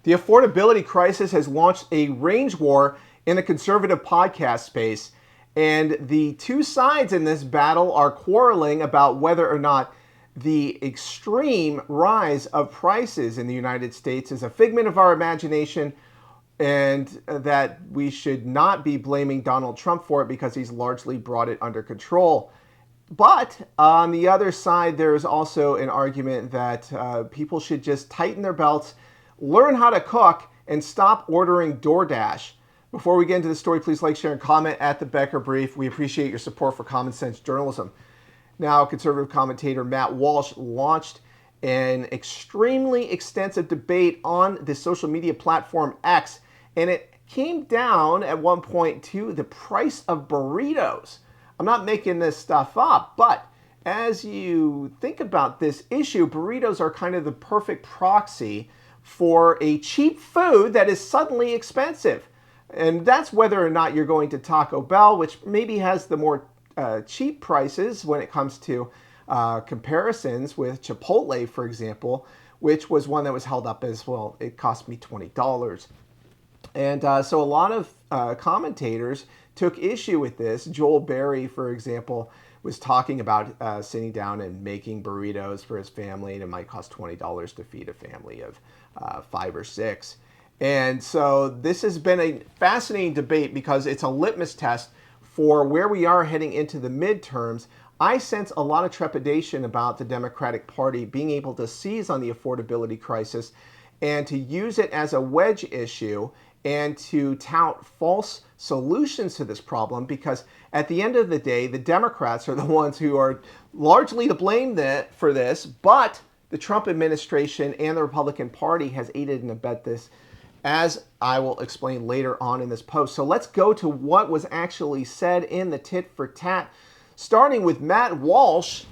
The affordability crisis has launched a range war in the conservative podcast space, and the two sides in this battle are quarreling about whether or not the extreme rise of prices in the United States is a figment of our imagination, and that we should not be blaming Donald Trump for it because he's largely brought it under control. But on the other side, there's also an argument that people should just tighten their belts, learn how to cook, and stop ordering DoorDash. Before we get into the story, please like, share, and comment at the Becker Brief. We appreciate your support for common sense journalism. Now, conservative commentator Matt Walsh launched an extremely extensive debate on the social media platform X, and it came down at one point to the price of burritos. I'm not making this stuff up, but as you think about this issue, burritos are kind of the perfect proxy for a cheap food that is suddenly expensive. And that's whether or not you're going to Taco Bell, which maybe has the more cheap prices when it comes to comparisons with Chipotle, for example, which was one that was held up as, well, it cost me $20. And so a lot of commentators took issue with this. Joel Berry, for example, was talking about sitting down and making burritos for his family, and it might cost $20 to feed a family of 5 or 6. And so this has been a fascinating debate because it's a litmus test for where we are heading into the midterms. I sense a lot of trepidation about the Democratic Party being able to seize on the affordability crisis and to use it as a wedge issue and to tout false solutions to this problem, because at the end of the day, the Democrats are the ones who are largely to blame for this, but the Trump administration and the Republican Party has aided and abetted this, as I will explain later on in this post. So let's go to what was actually said in the tit for tat, starting with Matt Walsh.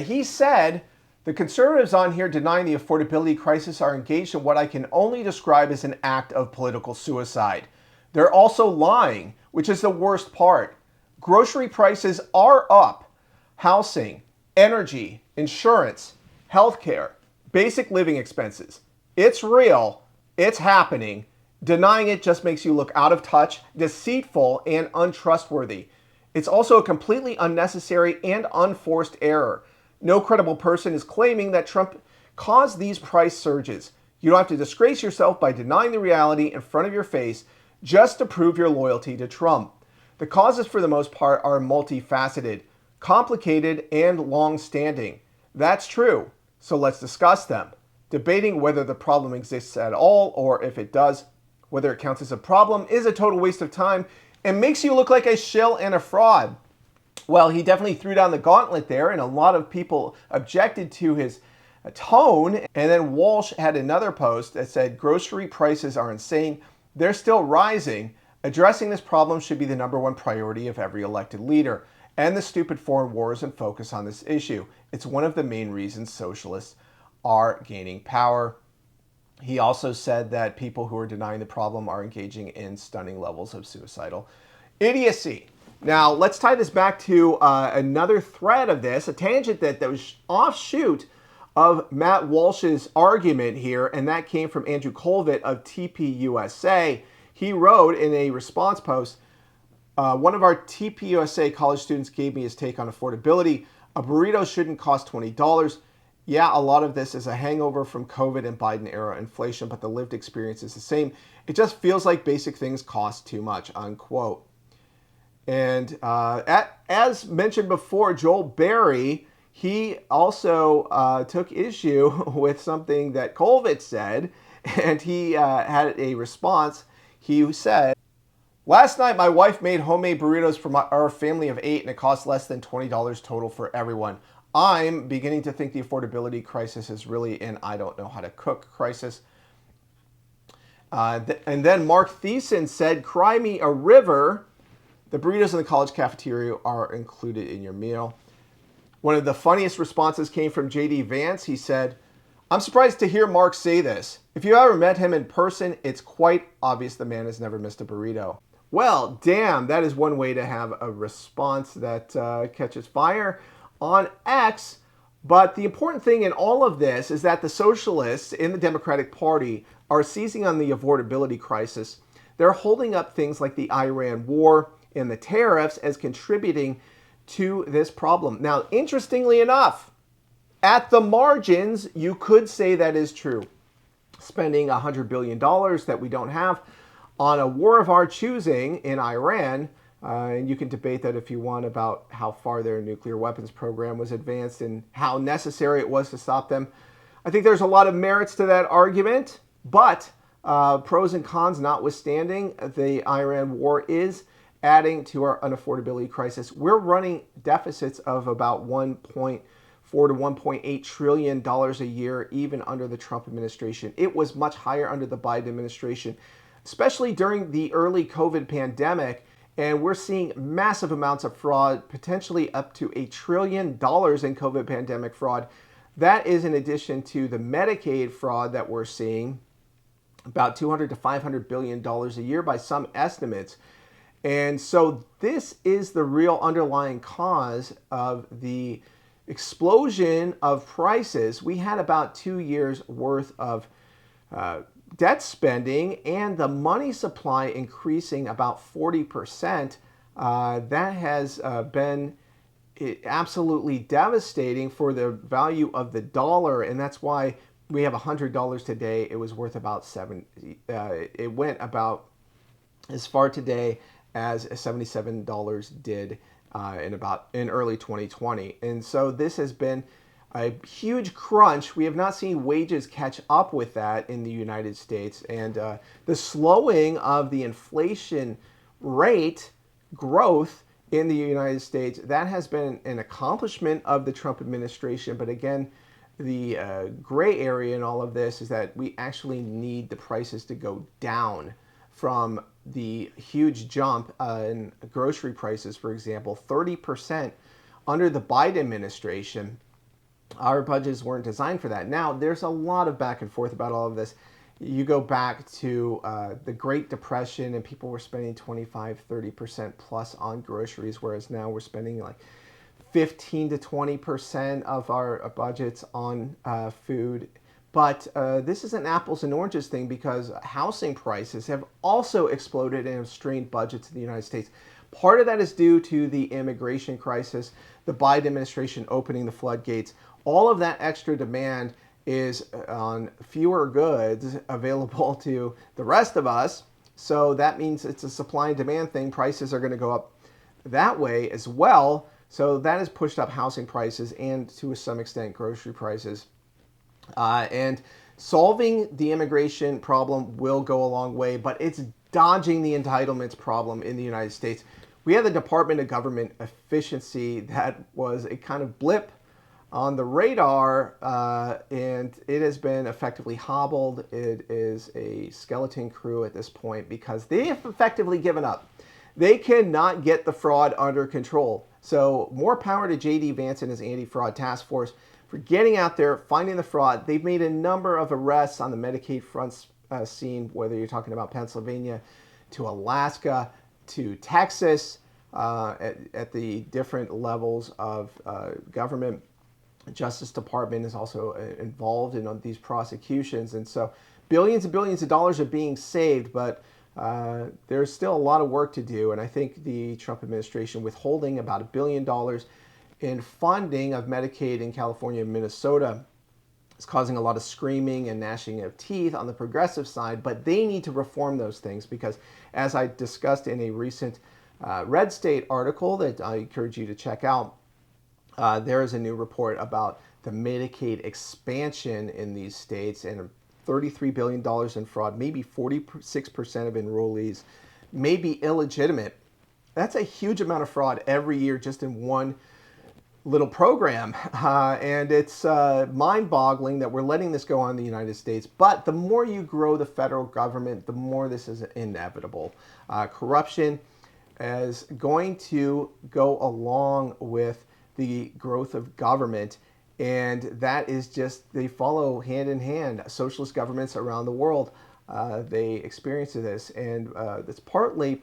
He said, the conservatives on here denying the affordability crisis are engaged in what I can only describe as an act of political suicide. They're also lying, which is the worst part. Grocery prices are up. Housing, energy, insurance, healthcare, basic living expenses. It's real. It's happening. Denying it just makes you look out of touch, deceitful, and untrustworthy. It's also a completely unnecessary and unforced error. No credible person is claiming that Trump caused these price surges. You don't have to disgrace yourself by denying the reality in front of your face just to prove your loyalty to Trump. The causes, for the most part, are multifaceted, complicated, and long-standing. That's true, so let's discuss them. Debating whether the problem exists at all, or if it does, whether it counts as a problem, is a total waste of time and makes you look like a shill and a fraud. Well, he definitely threw down the gauntlet there, and a lot of people objected to his tone. And then Walsh had another post that said, grocery prices are insane. They're still rising. Addressing this problem should be the #1 priority of every elected leader. End the stupid foreign wars and focus on this issue. It's one of the main reasons socialists are gaining power. He also said that people who are denying the problem are engaging in stunning levels of suicidal idiocy. Now, let's tie this back to another thread of this, a tangent that was offshoot of Matt Walsh's argument here, and that came from Andrew Colvett of TPUSA. He wrote in a response post, one of our TPUSA college students gave me his take on affordability. A burrito shouldn't cost $20. Yeah, a lot of this is a hangover from COVID and Biden-era inflation, but the lived experience is the same. It just feels like basic things cost too much, unquote. And as mentioned before, Joel Berry, he also took issue with something that Colvett said, and he had a response. He said, last night my wife made homemade burritos for our family of 8, and it cost less than $20 total for everyone. I'm beginning to think the affordability crisis is really an I don't know how to cook crisis. And then Mark Thiessen said, cry me a river. The burritos in the college cafeteria are included in your meal. One of the funniest responses came from J.D. Vance. He said, I'm surprised to hear Mark say this. If you ever met him in person, it's quite obvious the man has never missed a burrito. Well, damn, that is one way to have a response that catches fire on X. But the important thing in all of this is that the socialists in the Democratic Party are seizing on the affordability crisis. They're holding up things like the Iran war and the tariffs as contributing to this problem. Now, interestingly enough, at the margins, you could say that is true. Spending $100 billion that we don't have on a war of our choosing in Iran, and you can debate that if you want about how far their nuclear weapons program was advanced and how necessary it was to stop them. I think there's a lot of merits to that argument, but pros and cons notwithstanding, the Iran war is adding to our unaffordability crisis. We're running deficits of about $1.4 to $1.8 trillion a year, even under the Trump administration. It was much higher under the Biden administration, especially during the early COVID pandemic. And we're seeing massive amounts of fraud, potentially up to $1 trillion in COVID pandemic fraud. That is in addition to the Medicaid fraud that we're seeing, about $200 to $500 billion a year by some estimates. And so this is the real underlying cause of the explosion of prices. We had about 2 years worth of debt spending and the money supply increasing about 40%. That has been absolutely devastating for the value of the dollar, and that's why we have $100 today. It was worth about it went about as far today as $77 did in early 2020. And so this has been a huge crunch. We have not seen wages catch up with that in the United States. And the slowing of the inflation rate growth in the United States, that has been an accomplishment of the Trump administration. But again, the gray area in all of this is that we actually need the prices to go down from the huge jump in grocery prices, for example, 30% under the Biden administration. Our budgets weren't designed for that. Now, there's a lot of back and forth about all of this. You go back to the Great Depression and people were spending 25-30% plus on groceries, whereas now we're spending like 15 to 20% of our budgets on food. But this is an apples and oranges thing because housing prices have also exploded and have strained budgets in the United States. Part of that is due to the immigration crisis, the Biden administration opening the floodgates. All of that extra demand is on fewer goods available to the rest of us. So that means it's a supply and demand thing. Prices are going to go up that way as well. So that has pushed up housing prices and to some extent grocery prices. And solving the immigration problem will go a long way, but it's dodging the entitlements problem in the United States. We had the Department of Government Efficiency that was a kind of blip on the radar, and it has been effectively hobbled. It is a skeleton crew at this point because they have effectively given up. They cannot get the fraud under control. So more power to J.D. Vance and his anti-fraud task force for getting out there, finding the fraud. They've made a number of arrests on the Medicaid front scene, whether you're talking about Pennsylvania to Alaska to Texas, at the different levels of government. Justice Department is also involved in these prosecutions. And so billions and billions of dollars are being saved, but there's still a lot of work to do. And I think the Trump administration withholding about $1 billion in funding of Medicaid in California and Minnesota is causing a lot of screaming and gnashing of teeth on the progressive side, but they need to reform those things because, as I discussed in a recent Red State article that I encourage you to check out, there is a new report about the Medicaid expansion in these states and $33 billion in fraud, maybe 46% of enrollees may be illegitimate. That's a huge amount of fraud every year just in one little program. And it's mind-boggling that we're letting this go on in the United States. But the more you grow the federal government, the more this is inevitable. Corruption is going to go along with the growth of government, and that is just, they follow hand in hand. Socialist governments around the world, they experience this, and it's partly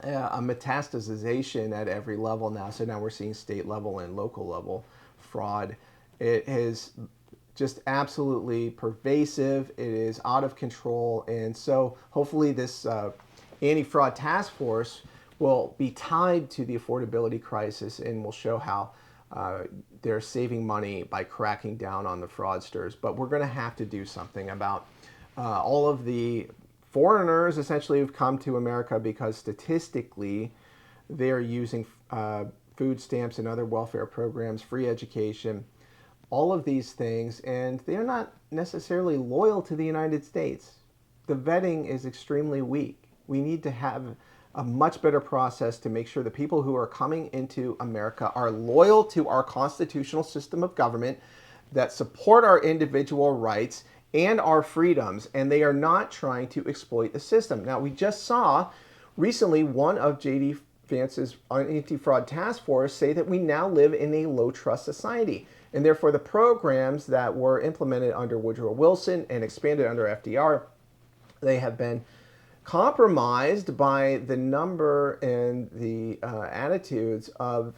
a metastasization at every level now. So now we're seeing state level and local level fraud. It has just absolutely pervasive. It is out of control. And so hopefully this anti-fraud task force will be tied to the affordability crisis and will show how they're saving money by cracking down on the fraudsters. But we're going to have to do something about all of the foreigners essentially who've come to America because statistically they're using food stamps and other welfare programs, free education, all of these things, and they're not necessarily loyal to the United States. The vetting is extremely weak. We need to have a much better process to make sure the people who are coming into America are loyal to our constitutional system of government, that support our individual rights and our freedoms, and they are not trying to exploit the system. Now, we just saw recently one of J.D. Vance's anti-fraud task force say that we now live in a low-trust society, and therefore the programs that were implemented under Woodrow Wilson and expanded under FDR, they have been compromised by the number and the attitudes of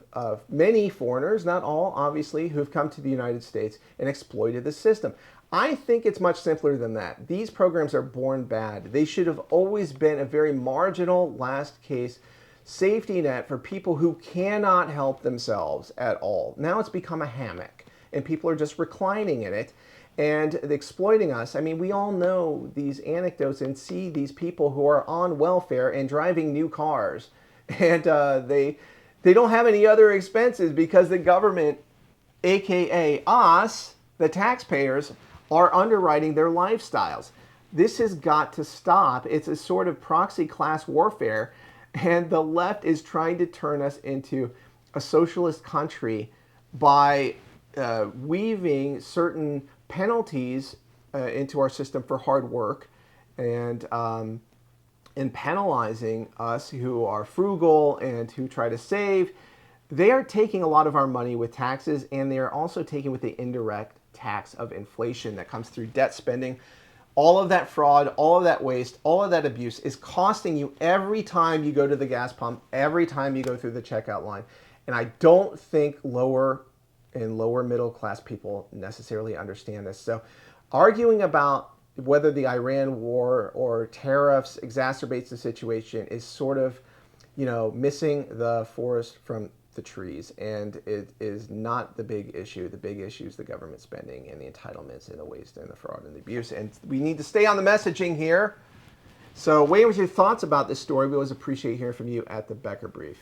many foreigners, not all obviously, who've come to the United States and exploited the system. I think it's much simpler than that. These programs are born bad. They should have always been a very marginal, last case safety net for people who cannot help themselves at all. Now it's become a hammock, and people are just reclining in it and exploiting us. I mean, we all know these anecdotes and see these people who are on welfare and driving new cars, and they don't have any other expenses because the government, aka us, the taxpayers, are underwriting their lifestyles. This has got to stop. It's a sort of proxy class warfare, and the left is trying to turn us into a socialist country by weaving certain penalties into our system for hard work, and penalizing us who are frugal and who try to save. They are taking a lot of our money with taxes, and they are also taking with the indirect tax of inflation that comes through debt spending. All of that fraud, all of that waste, all of that abuse is costing you every time you go to the gas pump, every time you go through the checkout line. And I don't think lower and lower middle class people necessarily understand this. So arguing about whether the Iran war or tariffs exacerbates the situation is sort of, missing the forest from the trees, and it is not the big issue. The big issue is the government spending and the entitlements and the waste and the fraud and the abuse, and we need to stay on the messaging here. So weigh in with your thoughts about this story. We always appreciate hearing from you at the Becker Brief.